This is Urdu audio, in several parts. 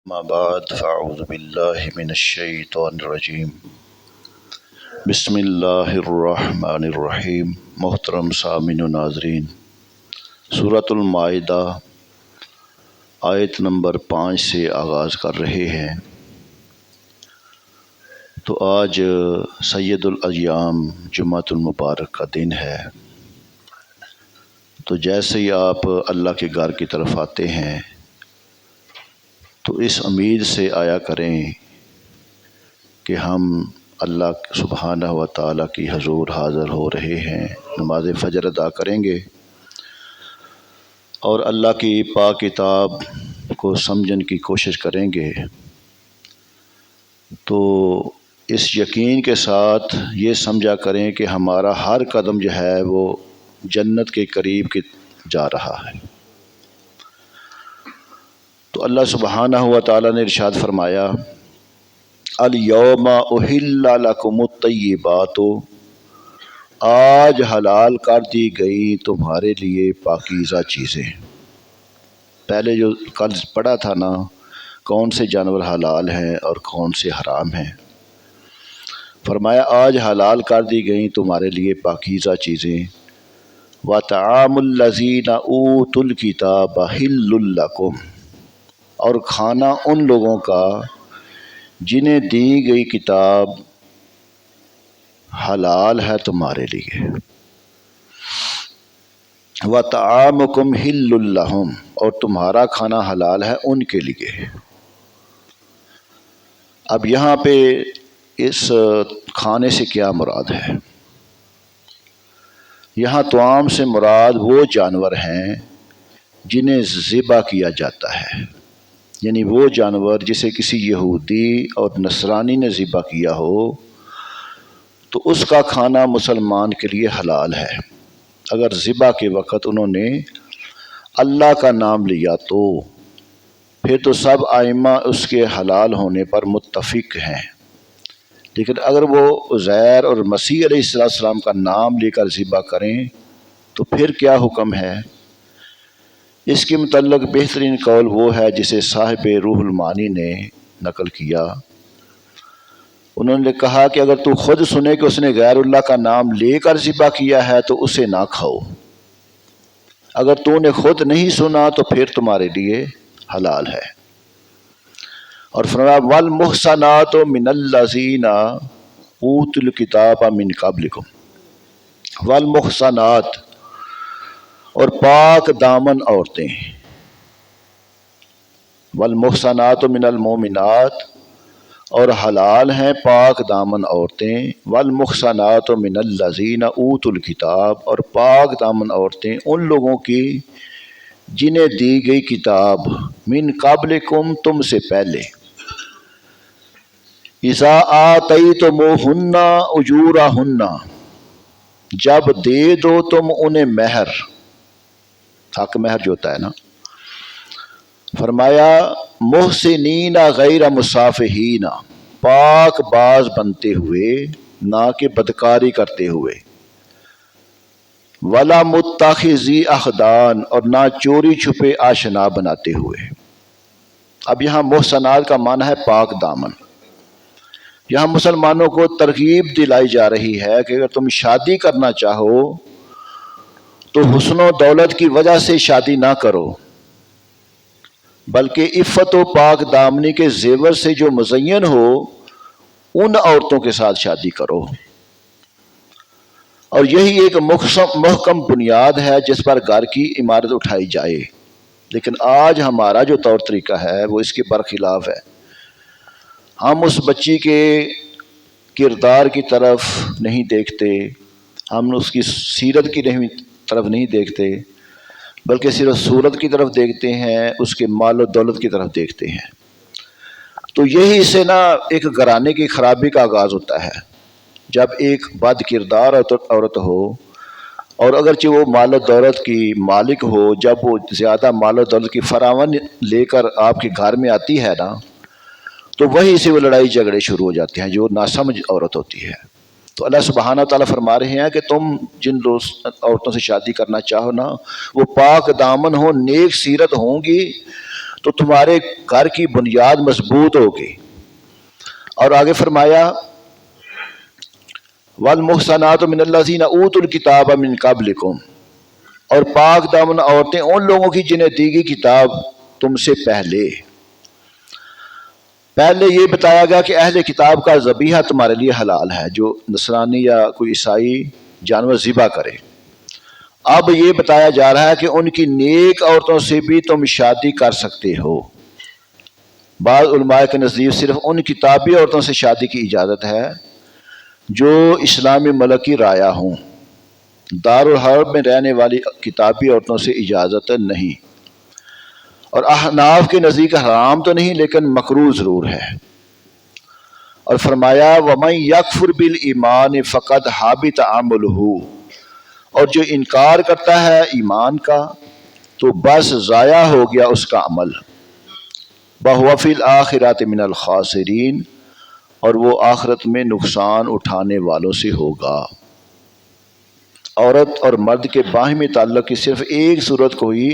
اما بعد فاعوذ باللہ من الشیطان الرجیم بسم اللہ الرحمن الرحیم۔ محترم سامعین و ناظرین، سورۃ المائدہ آیت نمبر 5 سے آغاز کر رہے ہیں۔ تو آج سید الایام جمعۃ المبارک کا دن ہے۔ تو جیسے ہی آپ اللہ کے گھر کی طرف آتے ہیں تو اس امید سے آیا کریں کہ ہم اللہ سبحانہ و تعالیٰ کی حضور حاضر ہو رہے ہیں، نماز فجر ادا کریں گے اور اللہ کی پاک کتاب کو سمجھنے کی کوشش کریں گے۔ تو اس یقین کے ساتھ یہ سمجھا کریں کہ ہمارا ہر قدم جو ہے وہ جنت کے قریب جا رہا ہے۔ تو اللہ سبحانہ و تعالیٰ نے ارشاد فرمایا، الیوم احل لکم الطیبات، آج حلال کر دی گئی تمہارے لیے پاکیزہ چیزیں۔ پہلے جو کل پڑھا تھا نا، کون سے جانور حلال ہیں اور کون سے حرام ہیں، فرمایا آج حلال کر دی گئی تمہارے لیے پاکیزہ چیزیں۔ وطعام الذین اوتوا الکتاب حل لکم، اور کھانا ان لوگوں کا جنہیں دی گئی کتاب حلال ہے تمہارے لیے۔ وطعامکم حل لہم، اور تمہارا کھانا حلال ہے ان کے لیے۔ اب یہاں پہ اس کھانے سے کیا مراد ہے؟ یہاں طعام سے مراد وہ جانور ہیں جنہیں ذبح کیا جاتا ہے، یعنی وہ جانور جسے کسی یہودی اور نصرانی نے ذبح کیا ہو تو اس کا کھانا مسلمان کے لیے حلال ہے۔ اگر ذبح کے وقت انہوں نے اللہ کا نام لیا تو پھر تو سب ائمہ اس کے حلال ہونے پر متفق ہیں، لیکن اگر وہ عزیر اور مسیح علیہ السلام کا نام لے کر ذبح کریں تو پھر کیا حکم ہے؟ اس کے متعلق بہترین قول وہ ہے جسے صاحب روح المعانی نے نقل کیا۔ انہوں نے کہا کہ اگر تو خود سنے کہ اس نے غیر اللہ کا نام لے کر ذبح کیا ہے تو اسے نہ کھاؤ، اگر تو نے خود نہیں سنا تو پھر تمہارے لیے حلال ہے۔ اور فرمایا والمحصنات من الذین اوتوا الکتاب من قبلکم، والمحصنات، اور پاک دامن عورتیں، والمحصنات من المؤمنات، اور حلال ہیں پاک دامن عورتیں، والمحصنات من الذین اوتوا الکتاب، اور پاک دامن عورتیں ان لوگوں کی جنہیں دی گئی کتاب من قبلکم، تم سے پہلے، اذا آتیتموہن اجورہن، جب دے دو تم انہیں مہر، حق مہر جو ہوتا ہے نا۔ فرمایا محسنین غیر مصافحین، پاک باز بنتے ہوئے، نہ کہ بدکاری کرتے ہوئے، ولا متخذی اخدان، اور نہ چوری چھپے آشنا بناتے ہوئے۔ اب یہاں محسنات کا معنی ہے پاک دامن۔ یہاں مسلمانوں کو ترغیب دلائی جا رہی ہے کہ اگر تم شادی کرنا چاہو تو حسن و دولت کی وجہ سے شادی نہ کرو، بلکہ عفت و پاک دامنی کے زیور سے جو مزین ہو ان عورتوں کے ساتھ شادی کرو۔ اور یہی ایک محکم بنیاد ہے جس پر گھر کی عمارت اٹھائی جائے، لیکن آج ہمارا جو طور طریقہ ہے وہ اس کے برخلاف ہے۔ ہم اس بچی کے کردار کی طرف نہیں دیکھتے، ہم اس کی سیرت کی طرف نہیں دیکھتے، بلکہ صرف صورت کی طرف دیکھتے ہیں، اس کے مال و دولت کی طرف دیکھتے ہیں۔ تو یہی سے نا ایک گھرانے کی خرابی کا آغاز ہوتا ہے، جب ایک بد کردار عورت ہو، اور اگرچہ وہ مال و دولت کی مالک ہو، جب وہ زیادہ مال و دولت کی فراوان لے کر آپ کے گھر میں آتی ہے نا، تو وہیں سے وہ لڑائی جھگڑے شروع ہو جاتے ہیں جو ناسمجھ عورت ہوتی ہے۔ تو اللہ سبحانہ تعالیٰ فرما رہے ہیں کہ تم جن عورتوں سے شادی کرنا چاہو نا، وہ پاک دامن ہو، نیک سیرت ہوں گی تو تمہارے گھر کی بنیاد مضبوط ہوگی۔ اور آگے فرمایا والمحصنات من الذین اوتوا الکتاب من قبلکم، اور پاک دامن عورتیں ان لوگوں کی جنہیں دی گئی کتاب تم سے پہلے یہ بتایا گیا کہ اہل کتاب کا ذبیحہ تمہارے لیے حلال ہے، جو نصرانی یا کوئی عیسائی جانور ذبح کرے۔ اب یہ بتایا جا رہا ہے کہ ان کی نیک عورتوں سے بھی تم شادی کر سکتے ہو۔ بعض علماء کے نزدیک صرف ان کتابی عورتوں سے شادی کی اجازت ہے جو اسلامی ملک کی رعایا ہوں، دارالحرب میں رہنے والی کتابی عورتوں سے اجازت نہیں۔ اور احناف کے نزدیک حرام تو نہیں لیکن مکروہ ضرور ہے۔ اور فرمایا وَمَن يَكْفُرْ بِالْإِيمَانِ فَقَدْ حَبِطَ عَمَلُهُ، اور جو انکار کرتا ہے ایمان کا تو بس ضائع ہو گیا اس کا عمل۔ وَهُوَ فِي الْآخِرَةِ مِنَ الْخَاسِرِينَ، اور وہ آخرت میں نقصان اٹھانے والوں سے ہوگا۔ عورت اور مرد کے باہمی تعلق کی صرف ایک صورت کو ہی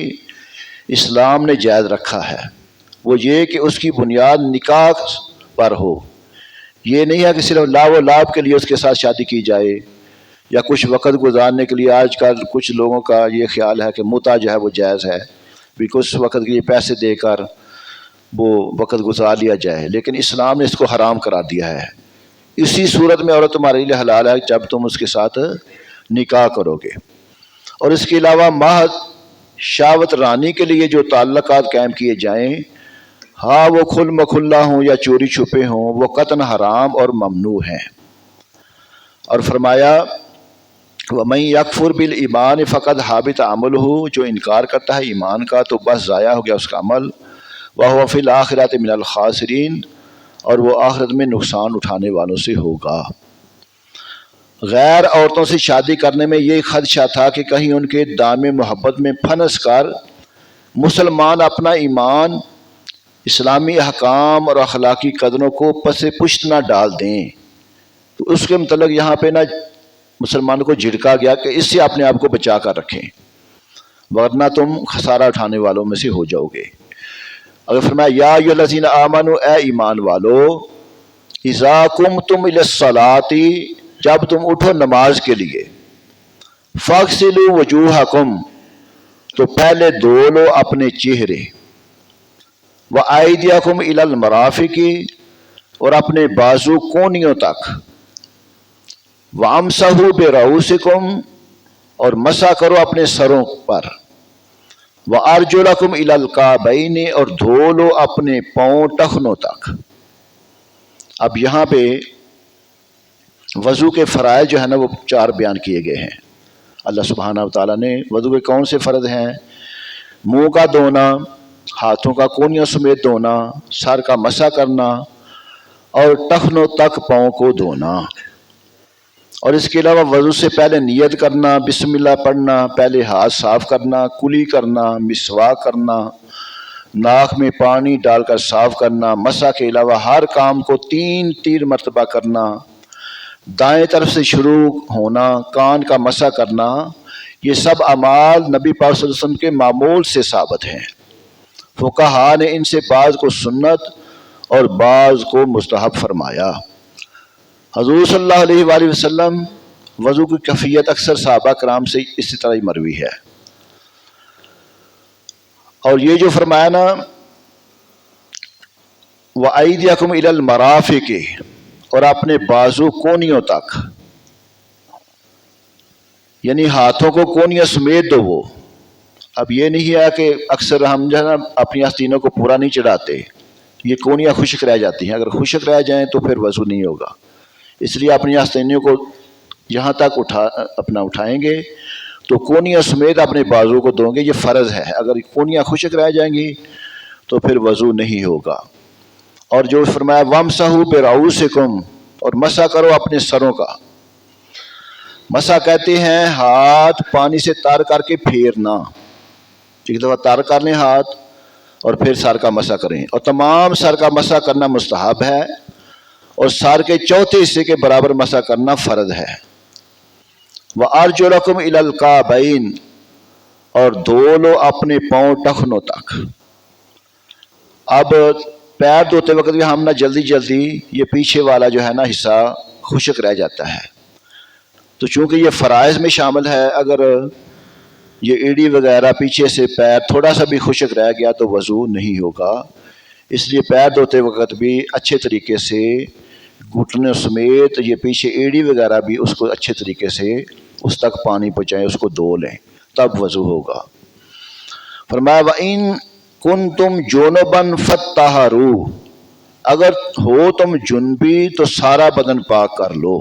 اسلام نے جائز رکھا ہے، وہ یہ کہ اس کی بنیاد نکاح پر ہو۔ یہ نہیں ہے کہ صرف لاو و لاب کے لیے اس کے ساتھ شادی کی جائے، یا کچھ وقت گزارنے کے لیے۔ آج کل کچھ لوگوں کا یہ خیال ہے کہ متع جو ہے وہ جائز ہے، بھی کچھ وقت کے لیے پیسے دے کر وہ وقت گزار لیا جائے، لیکن اسلام نے اس کو حرام قرار دیا ہے۔ اسی صورت میں عورت تمہارے لیے حلال ہے جب تم اس کے ساتھ نکاح کرو گے۔ اور اس کے علاوہ محض شہوت رانی کے لیے جو تعلقات قائم کیے جائیں، ہاں وہ کھل مکھلا ہوں یا چوری چھپے ہوں، وہ قطعاً حرام اور ممنوع ہیں۔ اور فرمایا وَمَن يَكْفُرْ بِالْإِيمَانِ فَقَدْ حَبِطَ عَمَلُهُ، جو انکار کرتا ہے ایمان کا تو بس ضائع ہو گیا اس کا عمل۔ وَهُوَ فِي الْآخِرَةِ مِنَ الْخَاسِرِينَ، اور وہ آخرت میں نقصان اٹھانے والوں سے ہوگا۔ غیر عورتوں سے شادی کرنے میں یہ خدشہ تھا کہ کہیں ان کے دام محبت میں پھنس کر مسلمان اپنا ایمان، اسلامی احکام اور اخلاقی قدروں کو پس پشت نہ ڈال دیں۔ تو اس کے متعلق یہاں پہ نہ مسلمانوں کو جھڑکا گیا کہ اس سے اپنے آپ کو بچا کر رکھیں، ورنہ تم خسارہ اٹھانے والوں میں سے ہو جاؤ گے۔ اگر فرمایا یا ایھا الذین آمنوا، اے ایمان والو، اذا قمتم الی الصلاۃ، جب تم اٹھو نماز کے لیے، فاغسلوا وجوہکم، تو پہلے دھو لو اپنے چہرے، وایدیکم الی المرافق، اور اپنے بازو کونیوں تک، وامسحوا برؤوسکم، اور مسح کرو اپنے سروں پر، وارجلکم الی الکعبین، اور دھو لو اپنے پاؤں ٹخنوں تک۔ اب یہاں پہ وضو کے فرائض جو ہے نا وہ 4 بیان کیے گئے ہیں۔ اللہ سبحانہ و تعالیٰ نے وضو کے کون سے فرض ہیں؟ منہ کا دھونا، ہاتھوں کا کونیوں سمیت دھونا، سر کا مسح کرنا، اور ٹخنوں تک پاؤں کو دھونا۔ اور اس کے علاوہ وضو سے پہلے نیت کرنا، بسم اللہ پڑھنا، پہلے ہاتھ صاف کرنا، کلی کرنا، مسواک کرنا، ناک میں پانی ڈال کر صاف کرنا، مسح کے علاوہ ہر کام کو 3 مرتبہ کرنا، دائیں طرف سے شروع ہونا، کان کا مسح کرنا، یہ سب اعمال نبی پاک صلی اللہ علیہ وسلم کے معمول سے ثابت ہیں۔ فقہا نے ان سے بعض کو سنت اور بعض کو مستحب فرمایا۔ حضور صلی اللہ علیہ وآلہ وسلم وضو کی کیفیت اکثر صحابہ کرام سے اسی طرح ہی مروی ہے۔ اور یہ جو فرمایا نا وَأَيْدِيَكُمْ إِلَى الْمَرَافِقِ، اور اپنے بازو کونیوں تک، یعنی ہاتھوں کو کونیاں سمیت دو۔ وہ اب یہ نہیں ہے کہ اکثر ہم جو ہے نا اپنی آستینوں کو پورا نہیں چڑھاتے، یہ کونیاں خشک رہ جاتی ہیں، اگر خشک رہ جائیں تو پھر وضو نہیں ہوگا۔ اس لیے اپنی آستینوں کو جہاں تک اٹھائیں گے تو کونیاں سمیت اپنے بازو کو دھویں گے، یہ فرض ہے۔ اگر کونیاں خشک رہ جائیں گی تو پھر وضو نہیں ہوگا۔ اور جو فرمایا وامسحوا برؤوسکم، اور مسح کرو اپنے سروں کا۔ مسح کہتے ہیں ہاتھ پانی سے تر کر کے پھیرنا، ایک دفعہ تر کر لیں ہاتھ اور پھر سر کا مسح کریں، اور تمام سر کا مسح کرنا مستحب ہے، اور سر کے چوتھے حصے کے برابر مسح کرنا فرض ہے۔ وَأَرْجُلَكُمْ إِلَى الْكَعْبَيْنِ، اور دھو لو اپنے پاؤں ٹخنوں تک۔ اب پیر دھوتے وقت بھی ہم نہ جلدی جلدی یہ پیچھے والا جو ہے نا حصہ خشک رہ جاتا ہے، تو چونکہ یہ فرائض میں شامل ہے، اگر یہ ایڑی وغیرہ پیچھے سے پیر تھوڑا سا بھی خشک رہ گیا تو وضو نہیں ہوگا۔ اس لیے پیر دھوتے وقت بھی اچھے طریقے سے گھٹنوں سمیت یہ پیچھے ایڑی وغیرہ بھی اس کو اچھے طریقے سے اس تک پانی پہنچائیں، اس کو دھو لیں، تب وضو ہوگا۔ فرمایا وَإِن كُنتُمْ جُنُبًا فَطَّهَّرُوا، اگر ہو تم جنبی تو سارا بدن پاک کر لو۔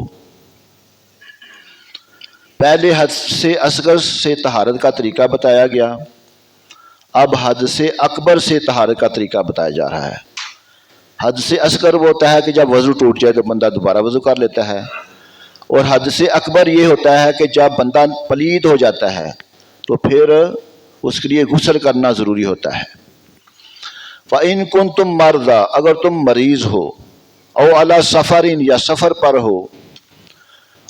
پہلے حدث سے اصغر سے طہارت کا طریقہ بتایا گیا، اب حدث سے اکبر سے طہارت کا طریقہ بتایا جا رہا ہے۔ حدث سے اصغر وہ ہوتا ہے کہ جب وضو ٹوٹ جائے تو بندہ دوبارہ وضو کر لیتا ہے، اور حدث سے اکبر یہ ہوتا ہے کہ جب بندہ پلید ہو جاتا ہے تو پھر اس کے لیے غسل کرنا ضروری ہوتا ہے۔ فَإِن كُنتُم مَرْضَىٰ، اگر تم مریض ہو، او علی سفرین، یا سفر پر ہو،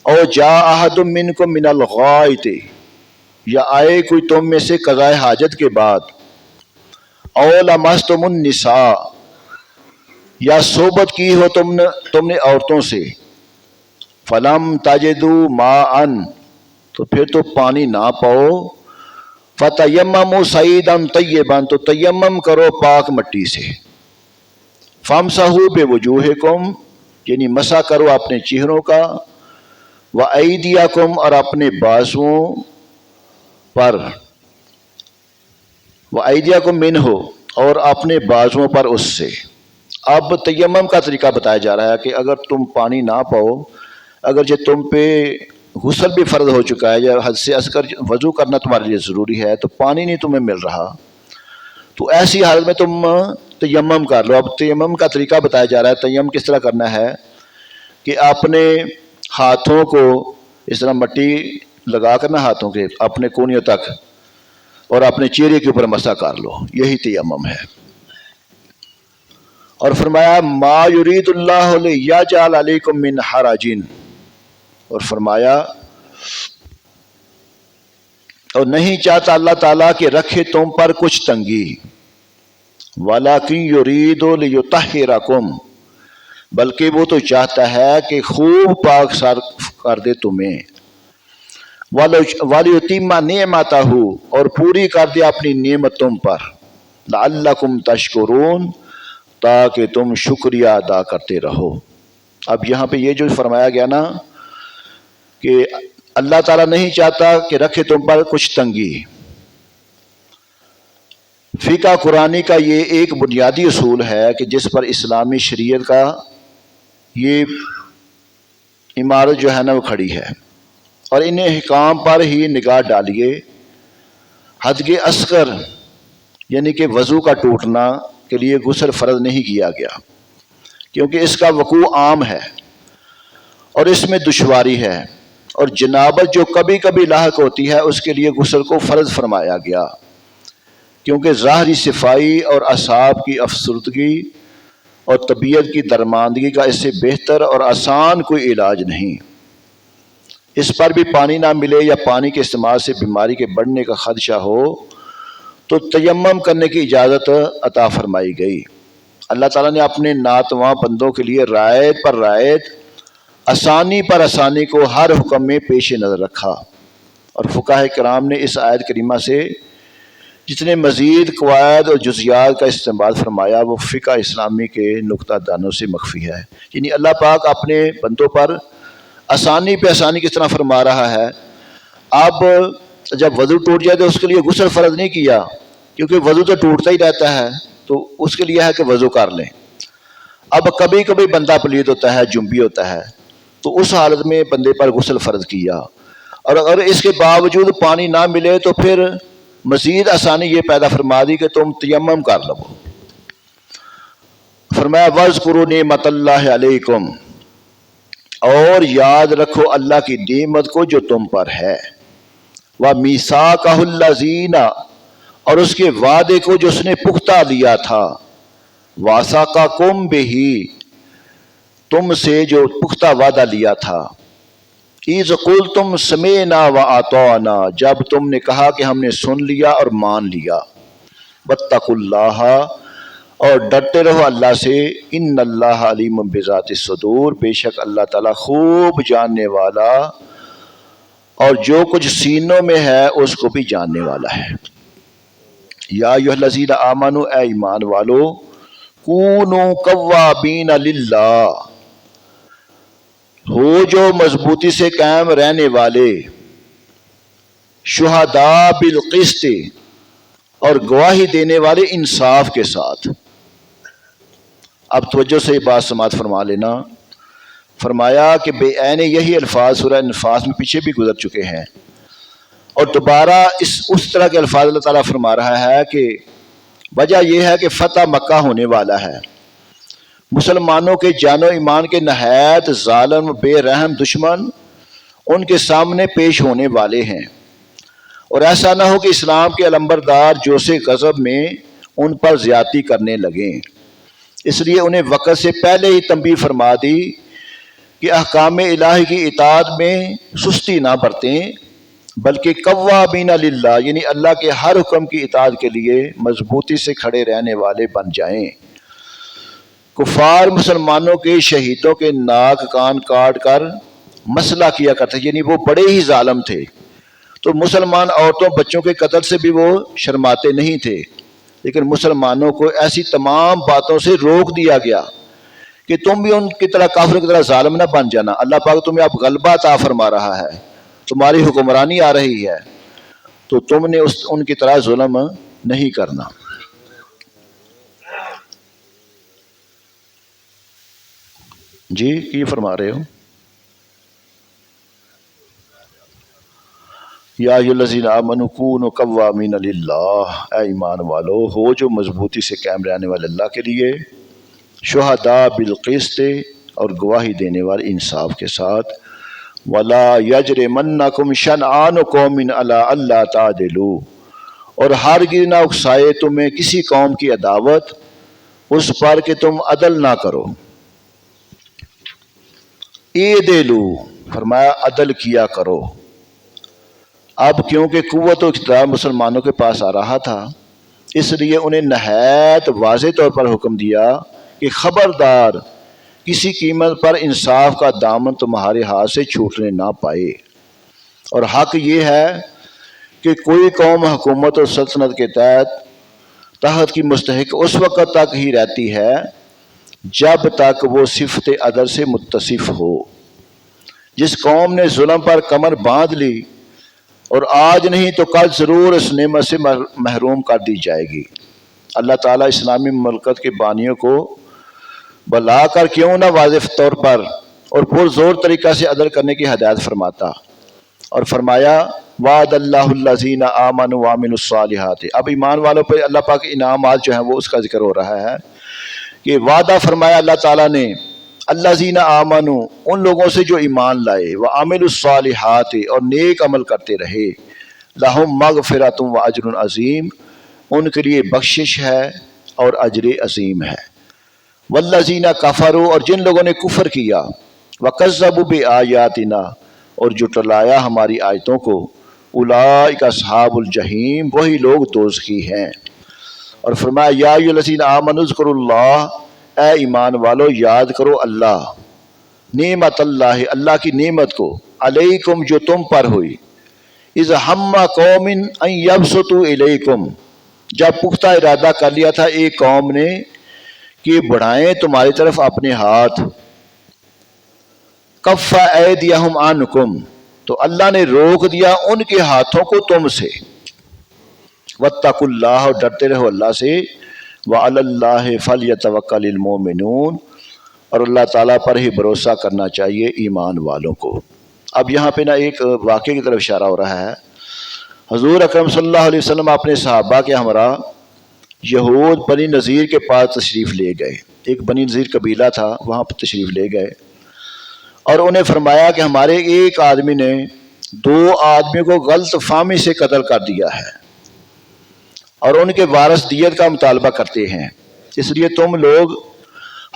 او جاء احد منکم من الغائط، یا آئے کوئی تم میں سے قضاء حاجت کے بعد، او لمستم النساء، یا صحبت کی ہو تم نے عورتوں سے، فلم تجدوا ماء، تو پھر تو پانی نہ پاؤ، فتیمموا صعیدا طیبا، تو تیمم کرو پاک مٹی سے، فامسحوا بوجوہکم، یعنی مسح کرو اپنے چہروں کا، وایدیکم، اور اپنے بازوؤں پر، وایدیکم منہ، اور اپنے بازوؤں پر اس سے۔ اب تیمم کا طریقہ بتایا جا رہا ہے کہ اگر تم پانی نہ پاؤ، اگر جو تم پہ غسل بھی فرض ہو چکا ہے یا حد سے اصغر وضو کرنا تمہارے لیے ضروری ہے تو پانی نہیں تمہیں مل رہا، تو ایسی حالت میں تم تیمم کر لو۔ اب تیمم کا طریقہ بتایا جا رہا ہے، تیمم کس طرح کرنا ہے کہ اپنے ہاتھوں کو اس طرح مٹی لگا کر نا ہاتھوں کے اپنے کونیوں تک اور اپنے چہرے کے اوپر مسح کر لو، یہی تیمم ہے۔ اور فرمایا ما یرید اللہ لیجعل علیکم من حرج، اور فرمایا اور نہیں چاہتا اللہ تعالیٰ کہ رکھے تم پر کچھ تنگی، وَلَكِنْ يُرِيدُ لِيُطَهِّرَكُمْ، بلکہ وہ تو چاہتا ہے کہ خوب پاک صاف کر دے تمہیں، وَلِيُتِمَّ نِعْمَتَهُ، اور پوری کر دے اپنی نعمت تم پر، لَعَلَّكُمْ تَشْكُرُونَ، تاکہ تم شکریہ ادا کرتے رہو۔ اب یہاں پہ یہ جو فرمایا گیا نا کہ اللہ تعالیٰ نہیں چاہتا کہ رکھے تم پر کچھ تنگی، فقہ قرآنی کا یہ ایک بنیادی اصول ہے کہ جس پر اسلامی شریعت کا یہ عمارت جو ہے نا وہ کھڑی ہے، اور ان احکام پر ہی نگاہ ڈالیے۔ حد اصغر یعنی کہ وضو کا ٹوٹنا کے لیے غسل فرض نہیں کیا گیا، کیونکہ اس کا وقوع عام ہے اور اس میں دشواری ہے، اور جنابت جو کبھی کبھی لاحق ہوتی ہے اس کے لیے غسل کو فرض فرمایا گیا، کیونکہ ظاہری صفائی اور اعصاب کی افسردگی اور طبیعت کی درماندگی کا اس سے بہتر اور آسان کوئی علاج نہیں۔ اس پر بھی پانی نہ ملے یا پانی کے استعمال سے بیماری کے بڑھنے کا خدشہ ہو تو تیمم کرنے کی اجازت عطا فرمائی گئی۔ اللہ تعالیٰ نے اپنے ناتواں بندوں کے لیے رعایت پر رعایت، آسانی پر آسانی کو ہر حکم میں پیش نظر رکھا، اور فقہاء کرام نے اس آیت کریمہ سے جتنے مزید قواعد اور جزیات کا استعمال فرمایا وہ فقہ اسلامی کے نقطہ دانوں سے مخفی ہے۔ یعنی اللہ پاک اپنے بندوں پر آسانی پہ آسانی کس طرح فرما رہا ہے۔ اب جب وضو ٹوٹ جائے تو اس کے لیے غسل فرض نہیں کیا، کیونکہ وضو تو ٹوٹتا ہی رہتا ہے، تو اس کے لیے ہے کہ وضو کر لیں۔ اب کبھی کبھی بندہ پلید ہوتا ہے، جنبی ہوتا ہے، تو اس حالت میں بندے پر غسل فرض کیا، اور اگر اس کے باوجود پانی نہ ملے تو پھر مزید آسانی یہ پیدا فرما دی کہ تم تیمم کر لو۔ فرمایا وَاذْكُرُوا نِعْمَتَ اللَّهِ عَلَيْكُمْ، اور یاد رکھو اللہ کی نعمت کو جو تم پر ہے، وَمِيثَاقَهُ الَّذِينَ، اور اس کے وعدے کو جو اس نے پختہ لیا تھا، وَاثَقَكُمْ بِهِ، تم سے جو پختہ وعدہ لیا تھا، اِذْ قُلْتُمْ سَمِعْنَا وَأَطَعْنَا، جب تم نے کہا کہ ہم نے سن لیا اور مان لیا، وَاتَّقُوا اللَّهَ، اور ڈرتے رہو اللہ سے، ان اللہ علیم بذات الصدور، بے شک اللہ تعالیٰ خوب جاننے والا اور جو کچھ سینوں میں ہے اس کو بھی جاننے والا ہے۔ یا ایھا الذین آمنوا، اے ایمان والو، کونوا قوامین للہ، ہو جو مضبوطی سے قائم رہنے والے، شہداء بالقسط، اور گواہی دینے والے انصاف کے ساتھ۔ اب توجہ سے یہ بات سماعت فرما لینا، فرمایا کہ بے عین یہی الفاظ سورہ انفال میں پیچھے بھی گزر چکے ہیں، اور دوبارہ اس طرح کے الفاظ اللہ تعالیٰ فرما رہا ہے کہ وجہ یہ ہے کہ فتح مکہ ہونے والا ہے، مسلمانوں کے جان و ایمان کے نہایت ظالم بے رحم دشمن ان کے سامنے پیش ہونے والے ہیں، اور ایسا نہ ہو کہ اسلام کے علمبردار جوش غضب میں ان پر زیادتی کرنے لگیں، اس لیے انہیں وقت سے پہلے ہی تنبیہ فرما دی کہ احکام الہی کی اطاعت میں سستی نہ برتیں، بلکہ قوامین للہ، یعنی اللہ کے ہر حکم کی اطاعت کے لیے مضبوطی سے کھڑے رہنے والے بن جائیں۔ کفار مسلمانوں کے شہیدوں کے ناک کان کاٹ کر مسئلہ کیا کرتے، یعنی وہ بڑے ہی ظالم تھے، تو مسلمان عورتوں بچوں کے قتل سے بھی وہ شرماتے نہیں تھے، لیکن مسلمانوں کو ایسی تمام باتوں سے روک دیا گیا کہ تم بھی ان کی طرح کافروں کی طرح ظالم نہ بن جانا، اللہ پاک تمہیں اب غلبہ عطا فرما رہا ہے، تمہاری حکمرانی آ رہی ہے، تو تم نے ان کی طرح ظلم نہیں کرنا۔ جی کی فرما رہے ہو؟ یا ایھا الذین آمنوا کونوا قوامین للہ، اے ایمان والو، ہو جو مضبوطی سے قائم رہنے والے اللہ کے لیے، شہداء بالقسط، اور گواہی دینے والے انصاف کے ساتھ، ولا یجرمنکم شنآن قوم علی الا تعدلوا، اور ہرگز نہ اکسائے تمہیں کسی قوم کی عداوت اس پر کہ تم عدل نہ کرو۔ اعدلوا، فرمایا عدل کیا کرو۔ اب کیونکہ قوت و اقتدار مسلمانوں کے پاس آ رہا تھا، اس لیے انہیں نہایت واضح طور پر حکم دیا کہ خبردار کسی قیمت پر انصاف کا دامن تمہارے ہاتھ سے چھوٹنے نہ پائے، اور حق یہ ہے کہ کوئی قوم حکومت اور سلطنت کے تحت کی مستحق اس وقت تک ہی رہتی ہے جب تک وہ صفت عدل سے متصف ہو۔ جس قوم نے ظلم پر کمر باندھ لی اور آج نہیں تو کل ضرور اس نعمت سے محروم کر دی جائے گی۔ اللہ تعالیٰ اسلامی مملکت کے بانیوں کو بلا کر کیوں نہ واضح طور پر اور پرزور طریقہ سے عدل کرنے کی ہدایت فرماتا، اور فرمایا وعد اللہ الذین آمنوا وعملوا الصالحات۔ اب ایمان والوں پر اللہ پاک کے انعامات جو ہیں وہ اس کا ذکر ہو رہا ہے کہ وعدہ فرمایا اللہ تعالیٰ نے الذین آمنوا، ان لوگوں سے جو ایمان لائے، وعملوا الصالحات، اور نیک عمل کرتے رہے، لہم مغفرۃ واجر عظیم، ان کے لیے بخشش ہے اور اجر عظیم ہے۔ والذین کفروا، اور جن لوگوں نے کفر کیا، وکذبوا بآیاتنا، اور جٹلایا ہماری آیتوں کو، اولئک اصحاب الجحیم، وہی لوگ دوزخی ہیں۔ اور فرمایا یا ایھا الذین آمنوا اذکروا اللہ، اے ایمان والو یاد کرو اللہ، نعمت اللہ، اللہ کی نعمت کو، علیکم جو تم پر ہوئی، اذ ہم قوم ان یبسطوا الیکم، جب پختہ ارادہ کر لیا تھا ایک قوم نے کہ بڑھائیں تمہاری طرف اپنے ہاتھ، کف ایدیہم عنکم، تو اللہ نے روک دیا ان کے ہاتھوں کو تم سے، واتقوا اللہ، اور ڈرتے رہو اللہ سے، وعلی اللہ فلیتوکل المؤمنون، اور اللہ تعالیٰ پر ہی بھروسہ کرنا چاہیے ایمان والوں کو۔ اب یہاں پہ ایک واقعے کی طرف اشارہ ہو رہا ہے۔ حضور اکرم صلی اللہ علیہ وسلم اپنے صحابہ کے ہمراہ یہود بنی نذیر کے پاس تشریف لے گئے، ایک بنی نذیر قبیلہ تھا، وہاں پر تشریف لے گئے، اور انہیں فرمایا کہ ہمارے ایک آدمی نے 2 آدمی کو غلط فہمی سے قتل کر دیا ہے، اور ان کے وارث دیت کا مطالبہ کرتے ہیں، اس لیے تم لوگ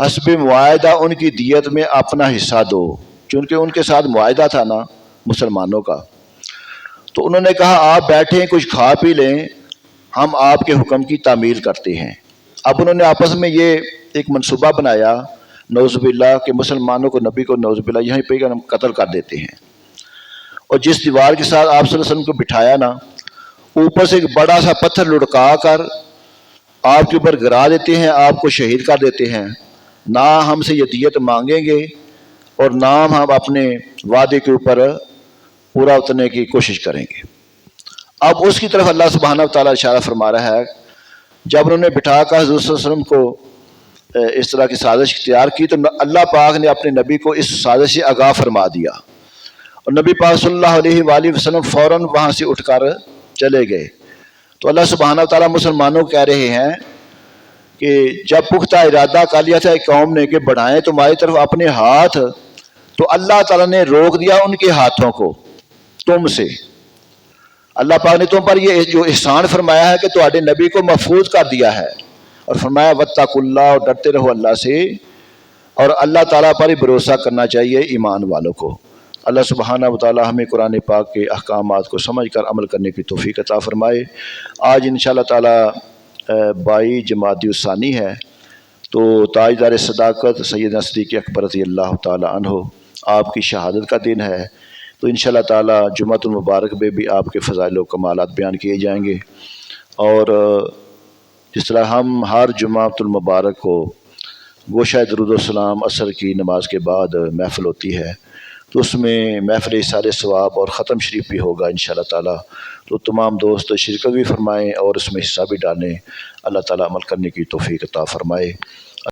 حسب معاہدہ ان کی دیت میں اپنا حصہ دو، چونکہ ان کے ساتھ معاہدہ تھا نا مسلمانوں کا۔ تو انہوں نے کہا آپ بیٹھیں، کچھ کھا پی لیں، ہم آپ کے حکم کی تعمیل کرتے ہیں۔ اب انہوں نے آپس میں یہ ایک منصوبہ بنایا نعوذ باللہ کہ مسلمانوں کو نبی کو نعوذ باللہ یہیں پہ ہم قتل کر دیتے ہیں، اور جس دیوار کے ساتھ آپ صلی اللہ علیہ وسلم کو بٹھایا نا، اوپر سے ایک بڑا سا پتھر لڑکا کر آپ کے اوپر گرا دیتے ہیں، آپ کو شہید کر دیتے ہیں، نہ ہم سے یہ دیت مانگیں گے اور نہ ہم اپنے وعدے کے اوپر پورا اترنے کی کوشش کریں گے۔ اب اس کی طرف اللہ سبحانہ و تعالیٰ اشارہ فرما رہا ہے، جب انہوں نے بٹھا کر حضور صلی اللہ علیہ وسلم کو اس طرح کی سازش اختیار کی تو اللہ پاک نے اپنے نبی کو اس سازش سے آگاہ فرما دیا، اور نبی پاک صلی اللہ علیہ وآلہ وسلم فوراً وہاں سے اٹھ کر چلے گئے۔ تو اللہ سبحانہ و تعالیٰ مسلمانوں کو کہہ رہے ہیں کہ جب پختہ ارادہ کر لیا تھا ایک قوم نے کہ بڑھائیں تمہاری طرف اپنے ہاتھ، تو اللہ تعالیٰ نے روک دیا ان کے ہاتھوں کو تم سے۔ اللہ پاک نے تم پر یہ جو احسان فرمایا ہے کہ تمہارے نبی کو محفوظ کر دیا ہے، اور فرمایا واتقوا اللہ، اور ڈرتے رہو اللہ سے، اور اللہ تعالیٰ پر ہی بھروسہ کرنا چاہیے ایمان والوں کو۔ اللہ سبحانہ و تعالیٰ ہمیں قرآن پاک کے احکامات کو سمجھ کر عمل کرنے کی توفیق عطا فرمائے۔ آج انشاءاللہ تعالیٰ 22 جمادی الثانی ہے، تو تاجدار صداقت سیدنا صدیق اکبر رضی اللہ تعالیٰ عنہ آپ کی شہادت کا دن ہے، تو انشاءاللہ تعالیٰ جمعۃ المبارک میں بھی آپ کے فضائل و کمالات بیان کیے جائیں گے، اور جس طرح ہم ہر جمعۃ المبارک کو گوشہ درود و سلام عصر کی نماز کے بعد محفل ہوتی ہے، تو اس میں محفل احصال ثواب اور ختم شریف بھی ہوگا انشاءاللہ تعالیٰ، تو تمام دوست شرکت بھی فرمائیں اور اس میں حصہ بھی ڈالیں۔ اللہ تعالیٰ عمل کرنے کی توفیق عطا فرمائے۔